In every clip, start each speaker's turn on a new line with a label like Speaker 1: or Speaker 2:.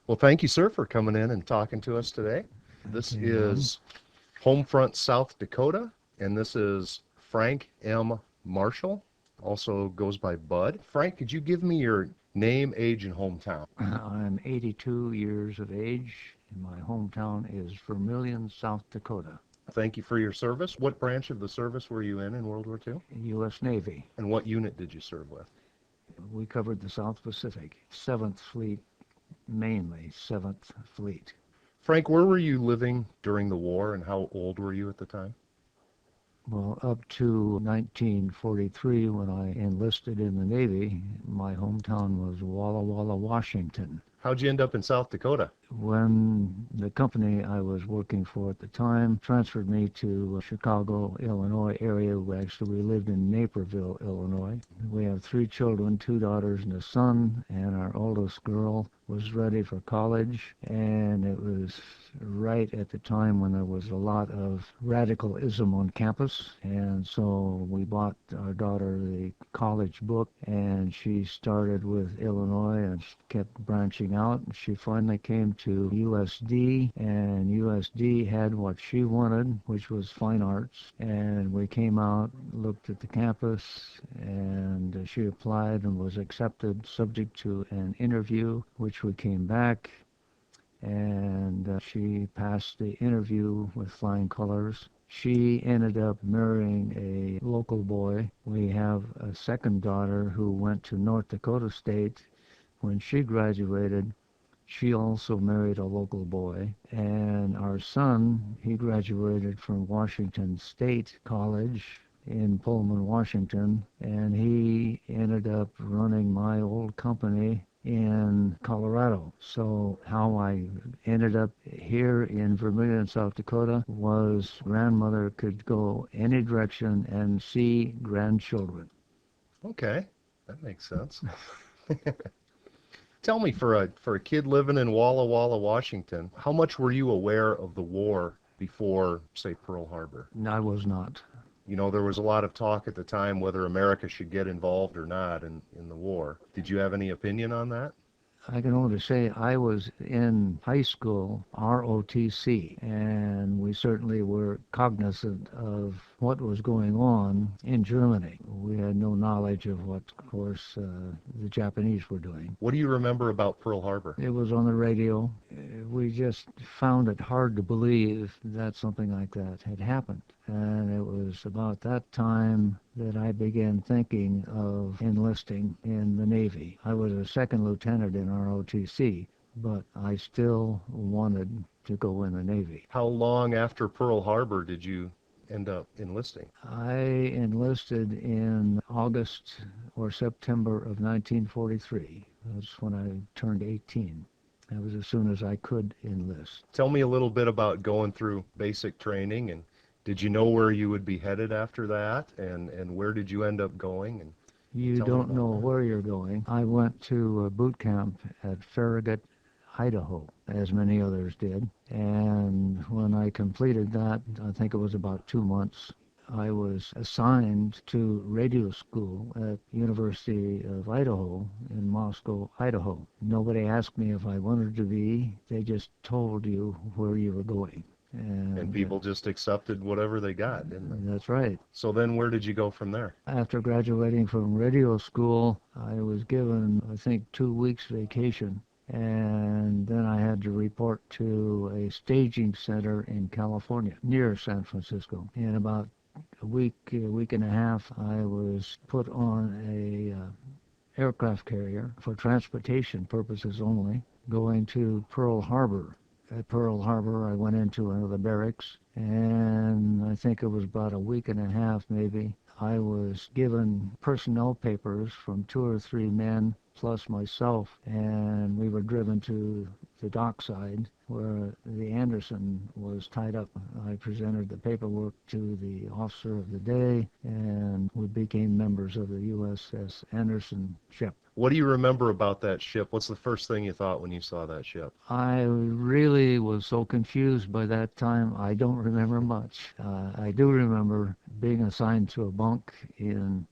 Speaker 1: Well, thank you, sir, for coming in and talking to us today. This
Speaker 2: Okay, Ron.
Speaker 1: is Homefront, South Dakota, and this is Frank M. Marshall, also goes by Bud. Frank, could you give me your name, age, and hometown?
Speaker 2: I'm 82 years of age, and my hometown is Vermillion, South Dakota,
Speaker 1: Thank you for your service. What branch of the service were you in World War II?
Speaker 2: U.S. Navy.
Speaker 1: And what unit did you serve with?
Speaker 2: We covered the South Pacific, 7th Fleet, mainly 7th Fleet.
Speaker 1: Frank, where were you living during the war, and how old were you at the time?
Speaker 2: Well, up to 1943, when I enlisted in the Navy, my hometown was Walla Walla, Washington.
Speaker 1: How'd you end up in South Dakota?
Speaker 2: When the company I was working for at the time transferred me to Chicago, Illinois area, we lived in Naperville, Illinois. We have 3 children, 2 daughters and a son, and our oldest girl was ready for college, and it was right at the time when there was a lot of radicalism on campus, and so we bought our daughter the college book, and she started with Illinois and kept branching out. She finally came to USD, and USD had what she wanted, which was fine arts, and we came out, looked at the campus, and she applied and was accepted subject to an interview, which we came back, and she passed the interview with flying colors. She ended up marrying a local boy. We have a second daughter who went to North Dakota State. When she graduated, she also married a local boy. And our son, he graduated from Washington State College in Pullman, Washington, and he ended up running my old company in Colorado. So how I ended up here in Vermillion, South Dakota was grandmother could go any direction and see grandchildren.
Speaker 1: Okay, that makes sense. Tell me, for a kid living in Walla Walla, Washington, how much were you aware of the war before, say, Pearl Harbor?
Speaker 2: I was not.
Speaker 1: You know, there was a lot of talk at the time whether America should get involved or not in the war. Did you have any opinion on that?
Speaker 2: I can only say I was in high school, ROTC, and we certainly were cognizant of what was going on in Germany. We had no knowledge of what, of course, the Japanese were doing.
Speaker 1: What do you remember about Pearl Harbor?
Speaker 2: It was on the radio. We just found it hard to believe that something like that had happened. And it was about that time that I began thinking of enlisting in the Navy. I was a second lieutenant in ROTC, but I still wanted to go in the Navy.
Speaker 1: How long after Pearl Harbor did you end up enlisting?
Speaker 2: I enlisted in August or September of 1943. That's when I turned 18. That was as soon as I could enlist.
Speaker 1: Tell me a little bit about going through basic training, and did you know where you would be headed after that, and where did you end up going? And
Speaker 2: You
Speaker 1: tell me
Speaker 2: don't
Speaker 1: about
Speaker 2: know
Speaker 1: that.
Speaker 2: where you're going. I went to a boot camp at Farragut, Idaho, as many others did. And when I completed that, I think it was about 2 months, I was assigned to radio school at University of Idaho in Moscow, Idaho. Nobody asked me if I wanted to be. They just told you where you were going.
Speaker 1: And
Speaker 2: And
Speaker 1: people just accepted whatever they got, didn't they?
Speaker 2: that's right.
Speaker 1: So then where did you go from there?
Speaker 2: After graduating from radio school, I was given, I think, 2 weeks vacation. And then I had to report to a staging center in California, near San Francisco. In about a week and a half, I was put on a aircraft carrier for transportation purposes only, going to Pearl Harbor. At Pearl Harbor, I went into another barracks, and I think it was about a week and a half maybe. I was given personnel papers from 2 or 3 men plus myself, and we were driven to the dockside where the Anderson was tied up. I presented the paperwork to the officer of the day, and we became members of the USS Anderson ship.
Speaker 1: What do you remember about that ship? What's the first thing you thought when you saw that ship?
Speaker 2: I really was so confused by that time, I don't remember much. I do remember being assigned to a bunk in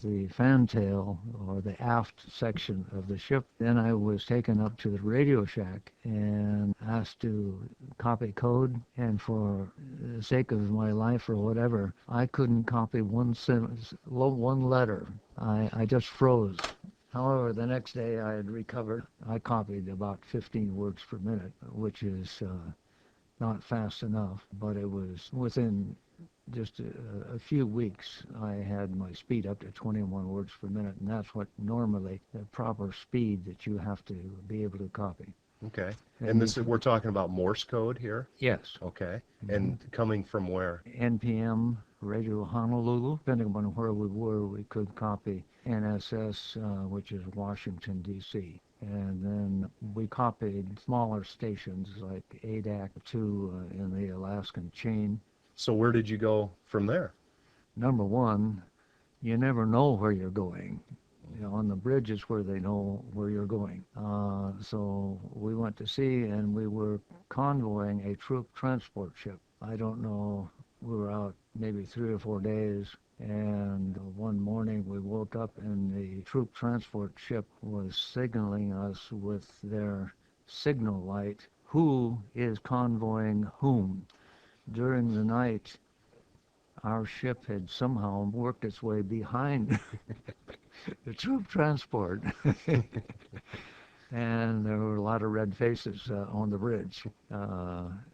Speaker 2: the fantail, or the aft section of the ship. Then I was taken up to the radio shack and asked to copy code, and for the sake of my life or whatever, I couldn't copy one sentence, one letter. I just froze. However, the next day I had recovered. I copied about 15 words per minute, which is not fast enough, but it was within just a few weeks I had my speed up to 21 words per minute, and that's what normally the proper speed that you have to be able to copy.
Speaker 1: Okay.
Speaker 2: And
Speaker 1: And this is, we're talking about Morse code here?
Speaker 2: Yes.
Speaker 1: Okay. And coming from where?
Speaker 2: NPM, Radio Honolulu. Depending on where we were, we could copy NSS, which is Washington, D.C. And then we copied smaller stations like ADAC-2 in the Alaskan chain.
Speaker 1: So where did you go from there?
Speaker 2: Number one, you never know where you're going. You know, on the bridge is where they know where you're going. So we went to sea, and we were convoying a troop transport ship. I don't know, we were out maybe 3 or 4 days, and one morning we woke up and the troop transport ship was signaling us with their signal light, who is convoying whom. During the night, our ship had somehow worked its way behind the troop transport. And there were a lot of red faces on the bridge.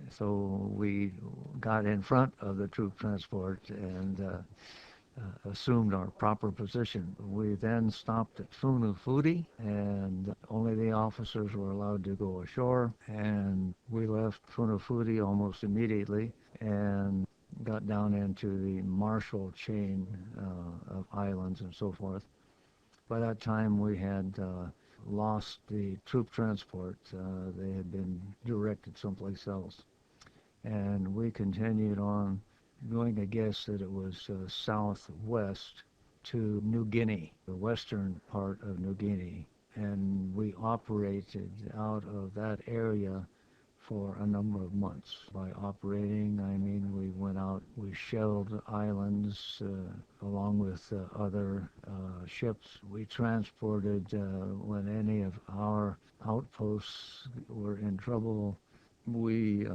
Speaker 2: So we got in front of the troop transport and assumed our proper position. We then stopped at Funafuti, and only the officers were allowed to go ashore. And we left Funafuti almost immediately and got down into the Marshall chain of islands and so forth. By that time, we had lost the troop transport. They had been directed someplace else. And we continued on, going to guess that it was southwest to New Guinea, the western part of New Guinea. And we operated out of that area for a number of months. By operating, I mean we went out, we shelled islands along with other ships. We transported when any of our outposts were in trouble. We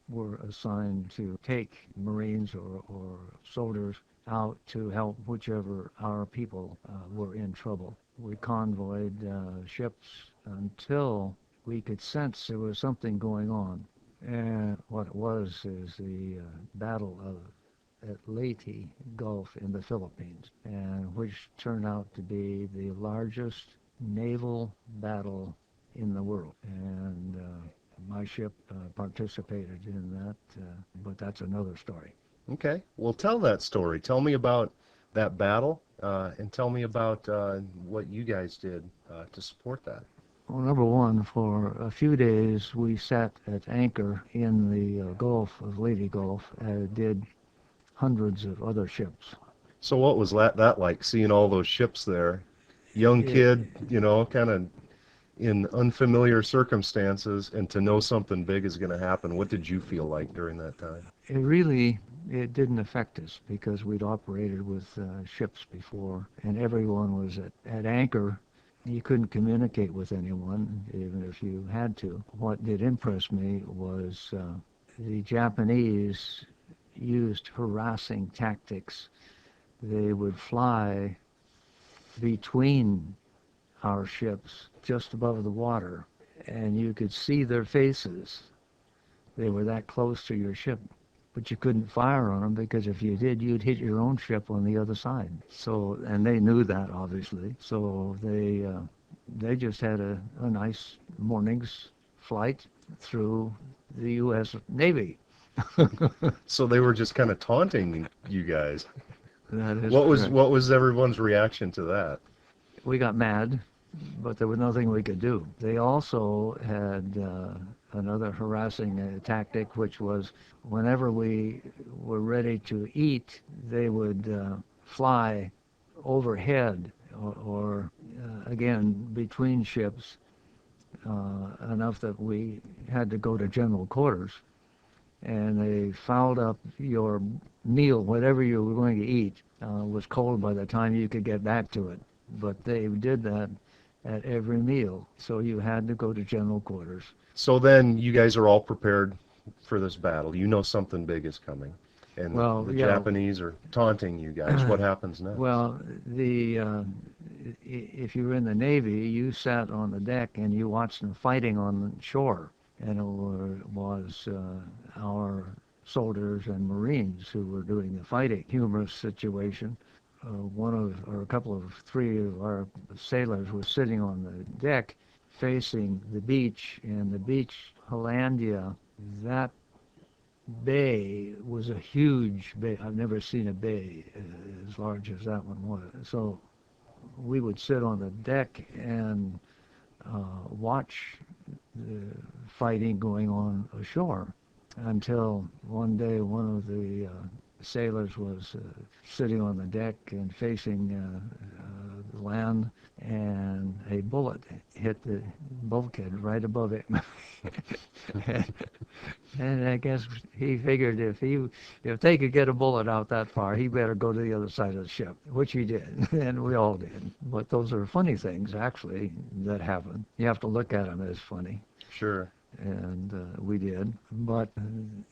Speaker 2: were assigned to take Marines or soldiers out to help whichever our people were in trouble. We convoyed ships until we could sense there was something going on. And what it was is the Battle of Leyte Gulf in the Philippines, and which turned out to be the largest naval battle in the world. And my ship participated in that, but that's another story.
Speaker 1: Okay. Well, tell that story. Tell me about that battle, and tell me about what you guys did to support that.
Speaker 2: Well, number one, for a few days we sat at anchor in the Gulf of Leyte Gulf, as did hundreds of other ships.
Speaker 1: So what was that like, seeing all those ships there? Young kid, you know, kind of in unfamiliar circumstances, and to know something big is going to happen. What did you feel like during that time?
Speaker 2: It didn't affect us because we'd operated with ships before, and everyone was at anchor. You couldn't communicate with anyone, even if you had to. What did impress me was the Japanese used harassing tactics. They would fly between our ships just above the water, and you could see their faces. They were that close to your ship, but you couldn't fire on them because if you did, you'd hit your own ship on the other side. So, and they knew that, obviously. So they just had a nice morning's flight through the U.S. Navy.
Speaker 1: So they were just kind of taunting you guys.
Speaker 2: That is
Speaker 1: What
Speaker 2: correct.
Speaker 1: was everyone's reaction to that?
Speaker 2: We got mad, but there was nothing we could do. They also had another harassing tactic, which was whenever we were ready to eat, they would fly overhead or again, between ships, enough that we had to go to general quarters, and they fouled up your meal, whatever you were going to eat, was cold by the time you could get back to it. But they did that at every meal, so you had to go to general quarters.
Speaker 1: So then you guys are all prepared for this battle. You know something big is coming. And
Speaker 2: Well,
Speaker 1: the
Speaker 2: yeah.
Speaker 1: Japanese are taunting you guys. What happens next?
Speaker 2: Well, if you were in the Navy, you sat on the deck and you watched them fighting on the shore, and it was our soldiers and Marines who were doing the fighting. Humorous situation. Three of our sailors were sitting on the deck facing the beach, and the beach, Hollandia, that bay was a huge bay. I've never seen a bay as large as that one was. So we would sit on the deck and watch the fighting going on ashore until one day one of the sailors was sitting on the deck and facing the land, and a bullet hit the bulkhead right above him. And I guess he figured if they could get a bullet out that far, he better go to the other side of the ship, which he did, and we all did. But those are funny things, actually, that happen. You have to look at them as funny.
Speaker 1: Sure.
Speaker 2: And we did. But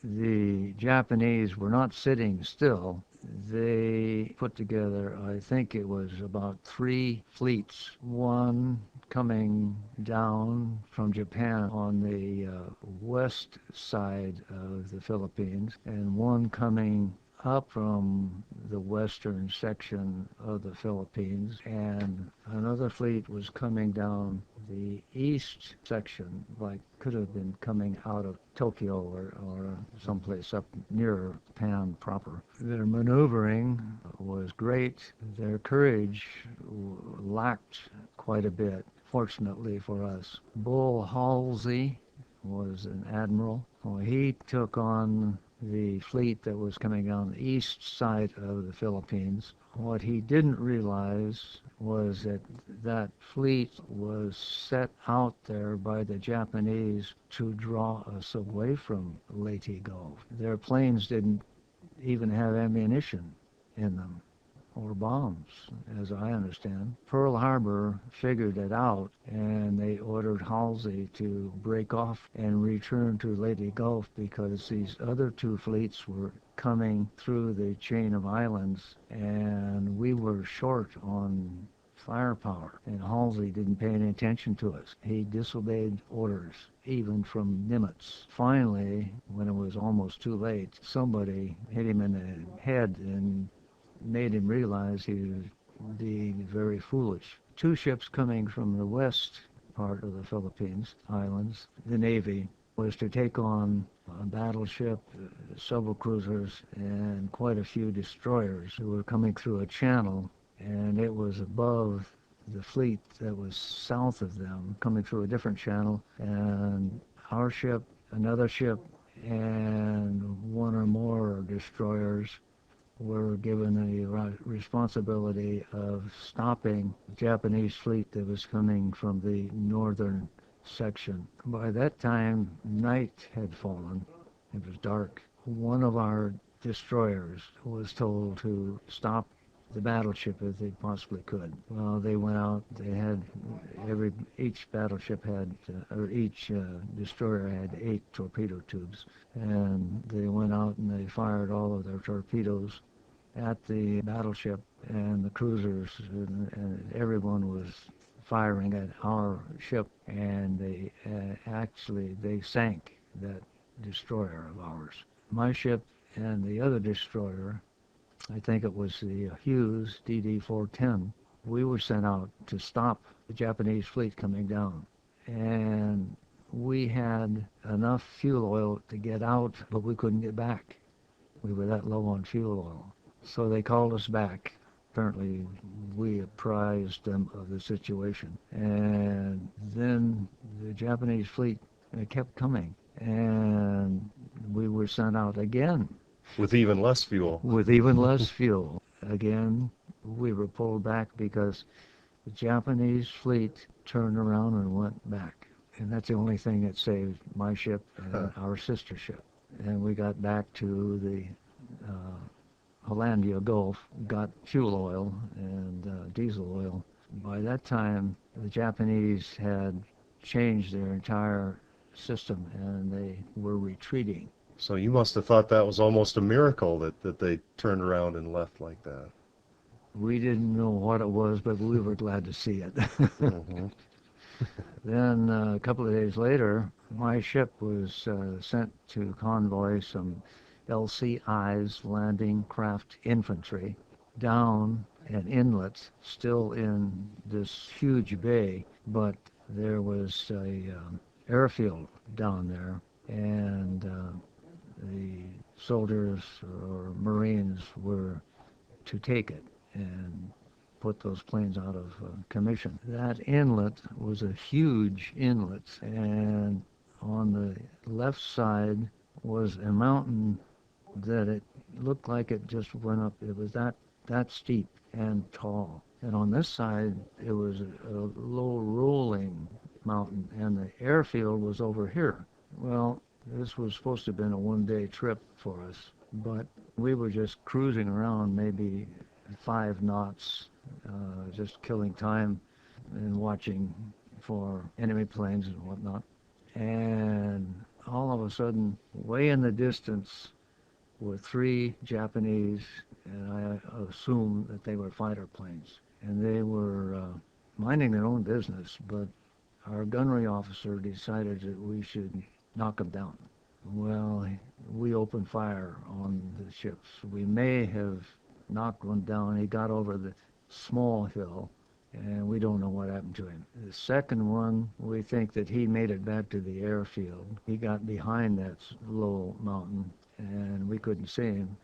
Speaker 2: the Japanese were not sitting still. They put together, I think it was about 3 fleets, one coming down from Japan on the west side of the Philippines, and one coming up from the western section of the Philippines, and another fleet was coming down the east section, like could have been coming out of Tokyo or someplace up near Japan proper. Their maneuvering was great. Their courage lacked quite a bit, fortunately for us. Bull Halsey was an admiral. Well, he took on the fleet that was coming down the east side of the Philippines. What he didn't realize was that that fleet was set out there by the Japanese to draw us away from Leyte Gulf. Their planes didn't even have ammunition in them, or bombs, as I understand. Pearl Harbor figured it out, and they ordered Halsey to break off and return to Leyte Gulf because these other 2 fleets were coming through the chain of islands, and we were short on firepower, and Halsey didn't pay any attention to us. He disobeyed orders, even from Nimitz. Finally, when it was almost too late, somebody hit him in the head and made him realize he was being very foolish. 2 ships coming from the west part of the Philippines Islands, the Navy, was to take on a battleship, several cruisers, and quite a few destroyers who were coming through a channel, and it was above the fleet that was south of them, coming through a different channel, and our ship, another ship, and 1 or more destroyers were given the responsibility of stopping the Japanese fleet that was coming from the northern section. By that time, night had fallen. It was dark. One of our destroyers was told to stop the battleship if they possibly could. Well, they went out. They had each battleship had, or each destroyer had 8 torpedo tubes, and they went out and they fired all of their torpedoes at the battleship and the cruisers, and everyone was firing at our ship, and they sank that destroyer of ours. My ship and the other destroyer, I think it was the Hughes DD-410, we were sent out to stop the Japanese fleet coming down. And we had enough fuel oil to get out, but we couldn't get back. We were that low on fuel oil. So they called us back. Apparently we apprised them of the situation. And then the Japanese fleet kept coming, and we were sent out again.
Speaker 1: With even less fuel.
Speaker 2: With even less fuel. Again, we were pulled back because The Japanese fleet turned around and went back. And that's the only thing that saved my ship and our sister ship. And we got back to the Hollandia Gulf, got fuel oil and diesel oil. By that time, the Japanese had changed their entire system and they were retreating.
Speaker 1: So you must have thought that was almost a miracle that they turned around and left like that.
Speaker 2: We didn't know what it was, but we were glad to see it.
Speaker 1: Mm-hmm.
Speaker 2: Then a couple of days later, my ship was sent to convoy some LCIs, landing craft infantry, down an inlet, still in this huge bay, but there was a airfield down there, and the soldiers or Marines were to take it and put those planes out of commission. That inlet was a huge inlet, and on the left side was a mountain that it looked like it just went up. It was that steep and tall. And on this side, it was a low rolling mountain, and the airfield was over here. Well, this was supposed to have been a one-day trip for us, but we were just cruising around maybe 5 knots, just killing time and watching for enemy planes and whatnot. And all of a sudden, way in the distance were 3 Japanese, and I assumed that they were fighter planes. And they were minding their own business, but our gunnery officer decided that we should knock them down. Well, we opened fire on the ships. We may have knocked one down. He got over the small hill, and we don't know what happened to him. The second one, we think that he made it back to the airfield. He got behind that low mountain, and we couldn't see him.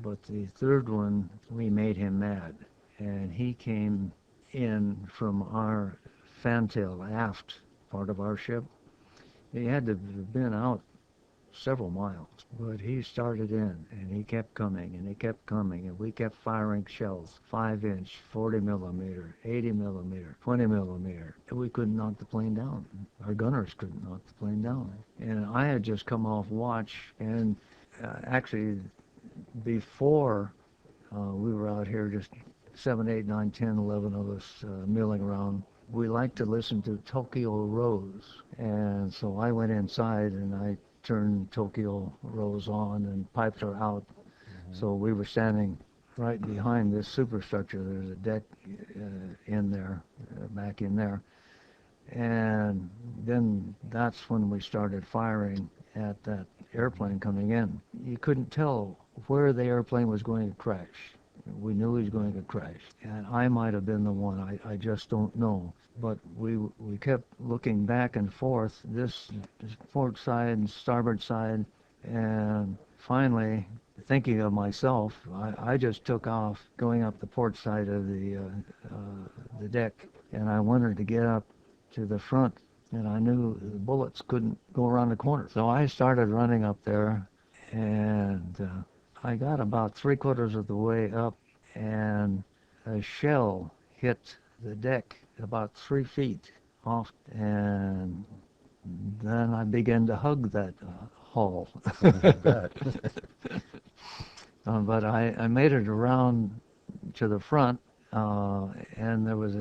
Speaker 2: But the third one, we made him mad, and he came in from our fantail aft part of our ship. He had to have been out several miles, but he started in, and he kept coming, and he kept coming, and we kept firing shells, 5-inch, 40 millimeter, 80 millimeter, 20 millimeter. And we couldn't knock the plane down. Our gunners couldn't knock the plane down. And I had just come off watch, and actually before we were out here, just 7, 8, 9, 10, 11 of us milling around, we liked to listen to Tokyo Rose. And so I went inside and I turned Tokyo Rose on and piped her out. Mm-hmm. So we were standing right behind this superstructure. There's a deck in there, back in there. And then that's when we started firing at that airplane coming in. You couldn't tell where the airplane was going to crash. We knew he was going to crash. And I might have been the one. I just don't know. But we kept looking back and forth, this port side and starboard side, and finally, thinking of myself, I just took off going up the port side of the deck, and I wanted to get up to the front, and I knew the bullets couldn't go around the corner. So I started running up there, and I got about 3/4 of the way up, and a shell hit the deck about 3 feet off, and then I began to hug that hull. But I made it around to the front, and there was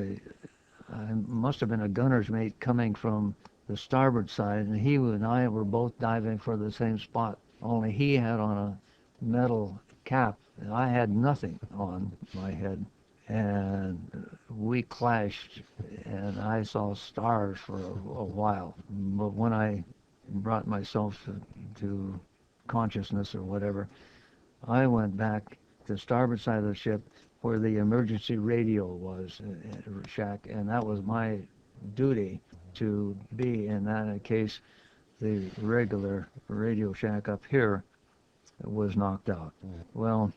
Speaker 2: must have been a gunner's mate coming from the starboard side, and he and I were both diving for the same spot, only he had on a metal cap, and I had nothing on my head. And we clashed, and I saw stars for a while. But when I brought myself to consciousness or whatever, I went back to the starboard side of the ship where the emergency radio was, shack, and that was my duty to be in that in case the regular radio shack up here was knocked out. Well,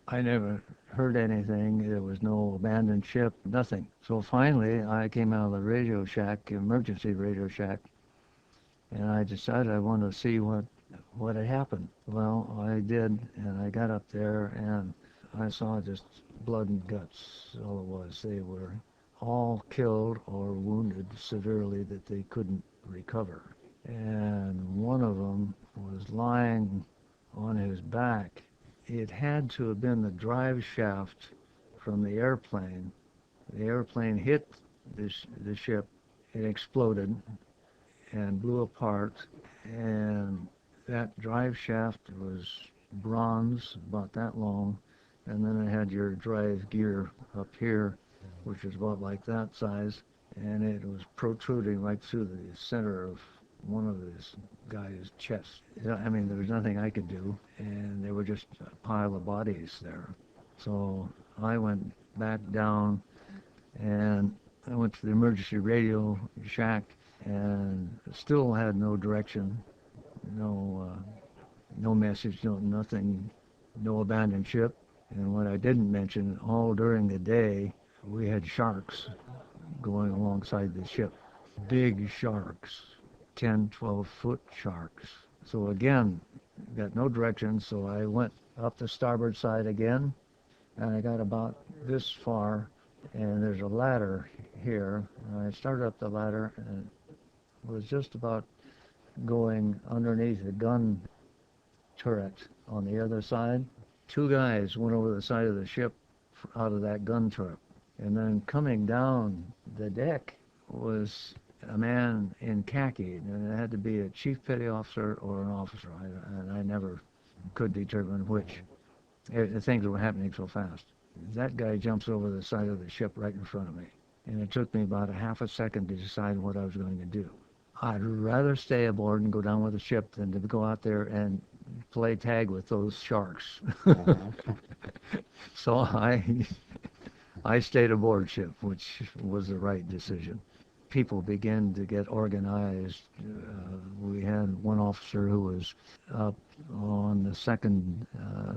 Speaker 2: I never heard anything. There was no abandoned ship, nothing. So finally, I came out of the radio shack, emergency radio shack, and I decided I wanted to see what had happened. Well, I did, and I got up there, and I saw just blood and guts. All it was. They were all killed or wounded severely that they couldn't recover. And one of them was lying on his back. It had to have been the drive shaft from the airplane. The airplane hit the ship, it exploded and blew apart, and that drive shaft was bronze, about that long, and then it had your drive gear up here, which is about like that size, and it was protruding right through the center of one of this guy's chest. I mean, there was nothing I could do, and there were just a pile of bodies there. So I went back down, and I went to the emergency radio shack, and still had no direction, no message, no nothing, no abandoned ship. And what I didn't mention, all during the day, we had sharks going alongside the ship. Big sharks, 10, 12-foot sharks. So again, got no direction, so I went up the starboard side again, and I got about this far, and there's a ladder here. And I started up the ladder and was just about going underneath the gun turret on the other side. Two guys went over the side of the ship out of that gun turret. And then coming down the deck was a man in khaki, and it had to be a chief petty officer or an officer, and I never could determine which. The things were happening so fast. That guy jumps over the side of the ship right in front of me, and it took me about a half a second to decide what I was going to do. I'd rather stay aboard and go down with the ship than to go out there and play tag with those sharks. So I stayed aboard ship, which was the right decision. People began to get organized. We had one officer who was up on the second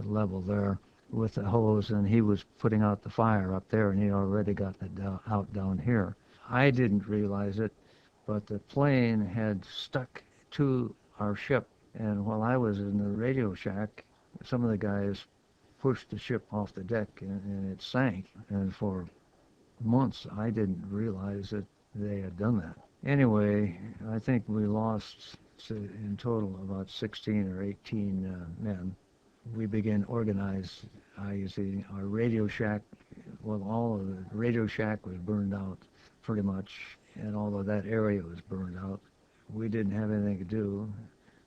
Speaker 2: level there with the hose, and he was putting out the fire up there, and he already got it out down here. I didn't realize it, but the plane had stuck to our ship, and while I was in the radio shack, some of the guys pushed the ship off the deck, and it sank. And for months, I didn't realize that they had done that. Anyway, I think we lost in total about 16 or 18 men. We began organized. You see, our radio shack, well, all of the radio shack was burned out pretty much, and all of that area was burned out. We didn't have anything to do,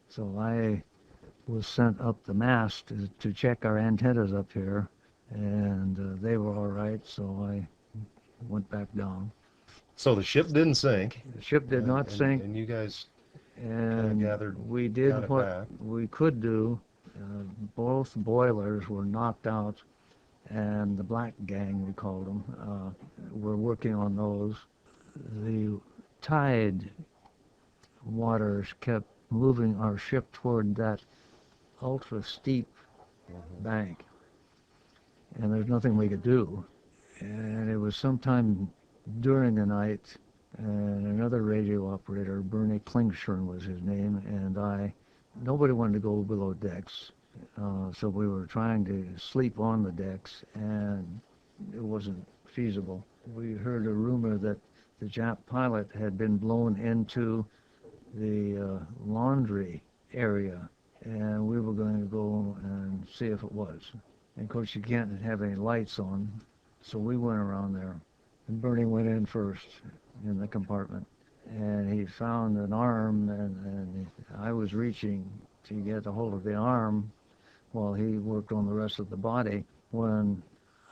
Speaker 2: so I was sent up the mast to check our antennas up here, and they were all right, so I went back down.
Speaker 1: So the ship didn't sink.
Speaker 2: The ship did not sink.
Speaker 1: And you guys
Speaker 2: and
Speaker 1: gathered,
Speaker 2: we did
Speaker 1: got it
Speaker 2: what
Speaker 1: back.
Speaker 2: we could do. Both boilers were knocked out, and the black gang, we called them, were working on those. The tide waters kept moving our ship toward that ultra steep bank, and there's nothing we could do. And it was sometime during the night, and another radio operator, Bernie Klingshorn was his name, and nobody wanted to go below decks, so we were trying to sleep on the decks, and it wasn't feasible. We heard a rumor that the Jap pilot had been blown into the laundry area, and we were going to go and see if it was. And of course, you can't have any lights on, so we went around there. And Bernie went in first in the compartment, and he found an arm, and I was reaching to get a hold of the arm while he worked on the rest of the body, when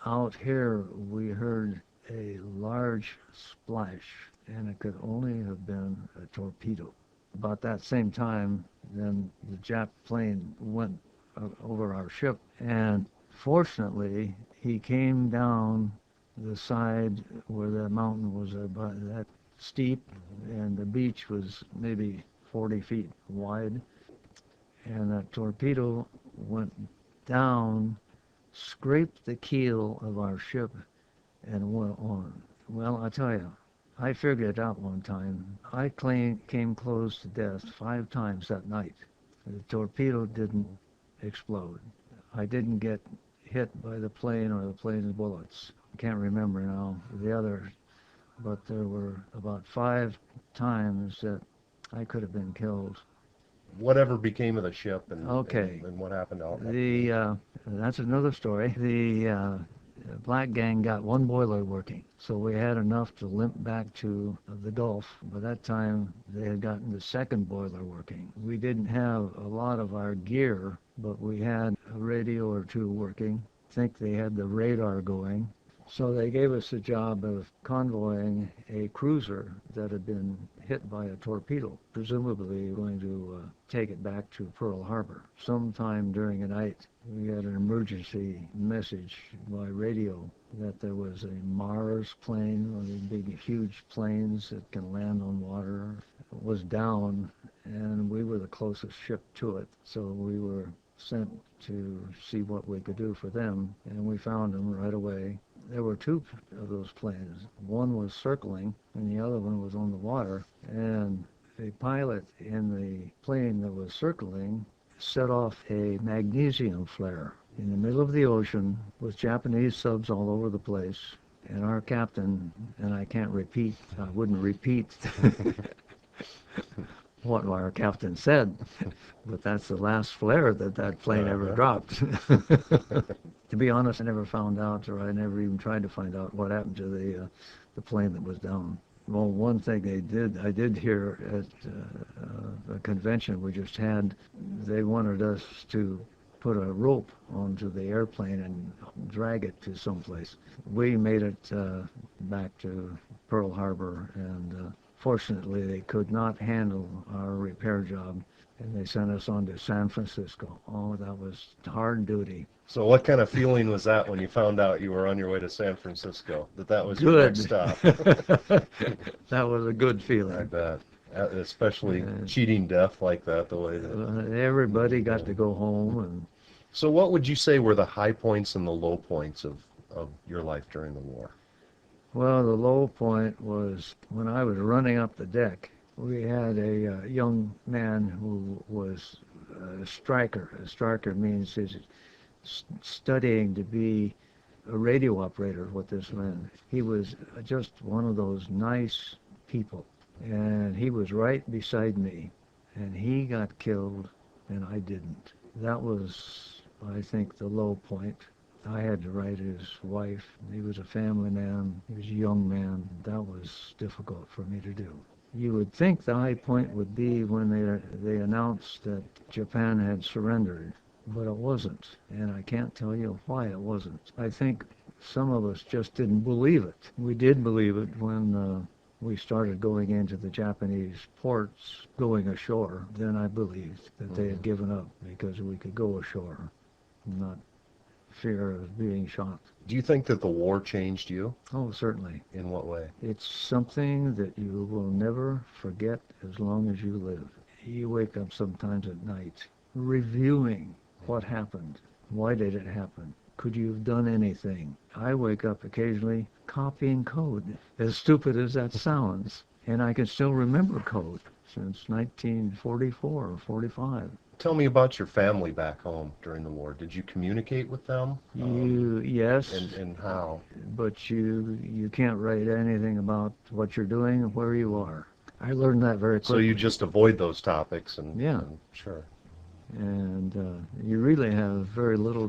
Speaker 2: out here we heard a large splash, and it could only have been a torpedo. About that same time, then the Jap plane went over our ship, and fortunately, he came down the side where the mountain was about that steep, and the beach was maybe 40 feet wide, and that torpedo went down, scraped the keel of our ship, and went on. Well, I tell you, I figured it out one time. I came close to death 5 times that night. The torpedo didn't explode. I didn't get hit by the plane or the plane's bullets. I can't remember now. The other but there were about 5 times that I could have been killed.
Speaker 1: Whatever became of the ship,
Speaker 2: Okay.
Speaker 1: and what happened out?
Speaker 2: That's another story. The black gang got one boiler working, so we had enough to limp back to the Gulf. By that time, they had gotten the second boiler working. We didn't have a lot of our gear, but we had a radio or two working. I think they had the radar going. So they gave us the job of convoying a cruiser that had been hit by a torpedo, presumably going to take it back to Pearl Harbor. Sometime during the night, we got an emergency message by radio that there was a Mars plane, one of the big, huge planes that can land on water, was down, and we were the closest ship to it. So we were sent to see what we could do for them, and we found them right away. There were two of those planes. One was circling, and the other one was on the water. And the pilot in the plane that was circling set off a magnesium flare in the middle of the ocean with Japanese subs all over the place. And our captain, and I wouldn't repeat what our captain said, but that's the last flare that plane ever dropped. To be honest, I never found out, or I never even tried to find out what happened to the plane that was down. Well, one thing I did hear at a convention we just had, they wanted us to put a rope onto the airplane and drag it to someplace. We made it back to Pearl Harbor, and fortunately, they could not handle our repair job, and they sent us on to San Francisco. Oh, that was hard duty.
Speaker 1: So what kind of feeling was that when you found out you were on your way to San Francisco, that was your
Speaker 2: Good.
Speaker 1: next stop?
Speaker 2: That was a good
Speaker 1: I
Speaker 2: feeling.
Speaker 1: bet. Especially cheating death like that, the way that...
Speaker 2: Everybody got to go home. And
Speaker 1: So what would you say were the high points and the low points of your life during the war?
Speaker 2: well, the low point was when I was running up the deck. We had a young man who was a striker. A striker means he's studying to be a radio operator, what this meant. He was just one of those nice people, and he was right beside me, and he got killed, and I didn't. That was, I think, the low point. I had to write his wife. He was a family man. He was a young man. That was difficult for me to do. You would think the high point would be when they announced that Japan had surrendered, but it wasn't, and I can't tell you why it wasn't. I think some of us just didn't believe it. We did believe it when we started going into the Japanese ports, going ashore. Then I believed that they had given up because we could go ashore, not fear of being shot.
Speaker 1: Do you think that the war changed you?
Speaker 2: Oh, certainly.
Speaker 1: In what way?
Speaker 2: It's something that you will never forget as long as you live. You wake up sometimes at night reviewing what happened. Why did it happen? Could you have done anything? I wake up occasionally copying code, as stupid as that sounds. And I can still remember code since 1944 or 45.
Speaker 1: Tell me about your family back home during the war. Did you communicate with them?
Speaker 2: Yes.
Speaker 1: And how?
Speaker 2: But you can't write anything about what you're doing and where you are. I learned that very quickly.
Speaker 1: So you just avoid those topics and...
Speaker 2: Yeah.
Speaker 1: Sure.
Speaker 2: And you really have very little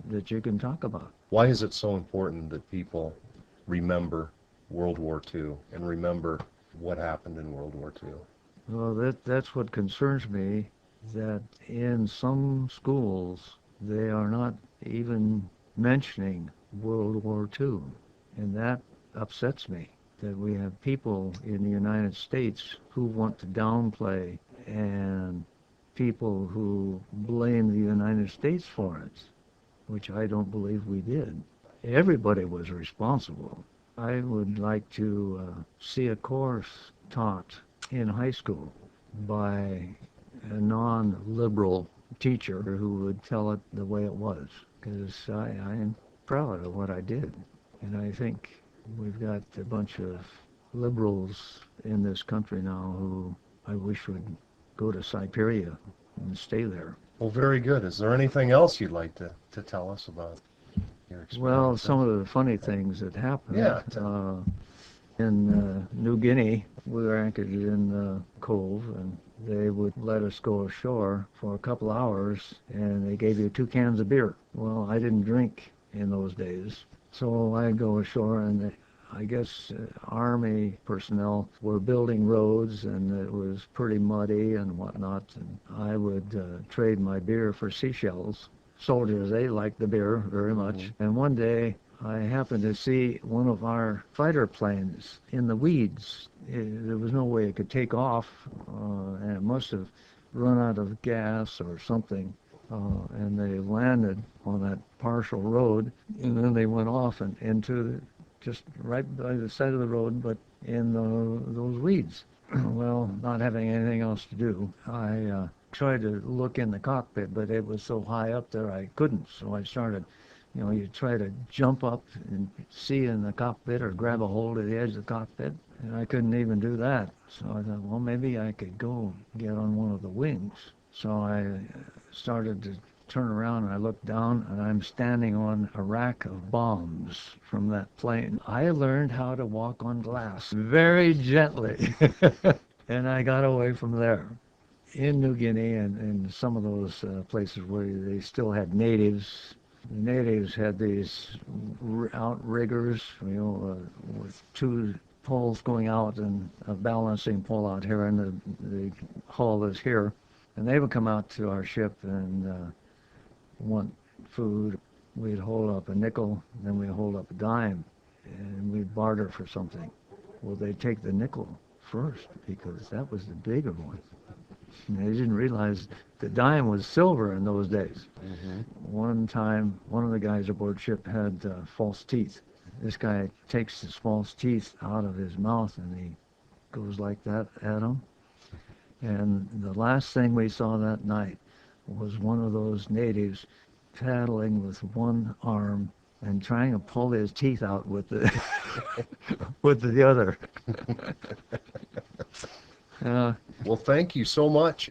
Speaker 2: that you can talk about.
Speaker 1: Why is it so important that people remember World War II and remember what happened in World War II?
Speaker 2: Well, that's what concerns me, that in some schools they are not even mentioning World War II. And that upsets me, that we have people in the United States who want to downplay and people who blame the United States for it, which I don't believe we did. Everybody was responsible. I would like to see a course taught in high school by a non-liberal teacher who would tell it the way it was, because I am proud of what I did. And I think we've got a bunch of liberals in this country now who I wish would go to Siberia and stay there.
Speaker 1: Well, very good. Is there anything else you'd like to tell us about your experience?
Speaker 2: Well, some of the funny things that happened.
Speaker 1: Yeah.
Speaker 2: In New Guinea, we were anchored in the cove, and they would let us go ashore for a couple hours, and they gave you 2 cans of beer. Well, I didn't drink in those days, so I'd go ashore, and I guess Army personnel were building roads, and it was pretty muddy and whatnot, and I would trade my beer for seashells. Soldiers, they liked the beer very much. And one day, I happened to see one of our fighter planes in the weeds. There was no way it could take off, and it must have run out of gas or something. And they landed on that partial road, and then they went off and into just right by the side of the road, but in those weeds. Well, not having anything else to do, I tried to look in the cockpit, but it was so high up there I couldn't. So I started, you try to jump up and see in the cockpit or grab a hold of the edge of the cockpit, and I couldn't even do that. So I thought, well, maybe I could go get on one of the wings. So I started to turn around, and I looked down, and I'm standing on a rack of bombs from that plane. I learned how to walk on glass very gently, and I got away from there. In New Guinea and some of those places where they still had natives, the natives had these outriggers, with 2 poles going out and a balancing pole out here, and the hull is here. And they would come out to our ship and want food. We'd hold up a nickel, then we'd hold up a dime, and we'd barter for something. Well, they'd take the nickel first because that was the bigger one. And they didn't realize the dime was silver in those days. One time, one of the guys aboard ship had false teeth. This guy takes his false teeth out of his mouth, and he goes like that at him. And the last thing we saw that night was one of those natives paddling with one arm and trying to pull his teeth out with the with the other.
Speaker 1: Well, thank you so much.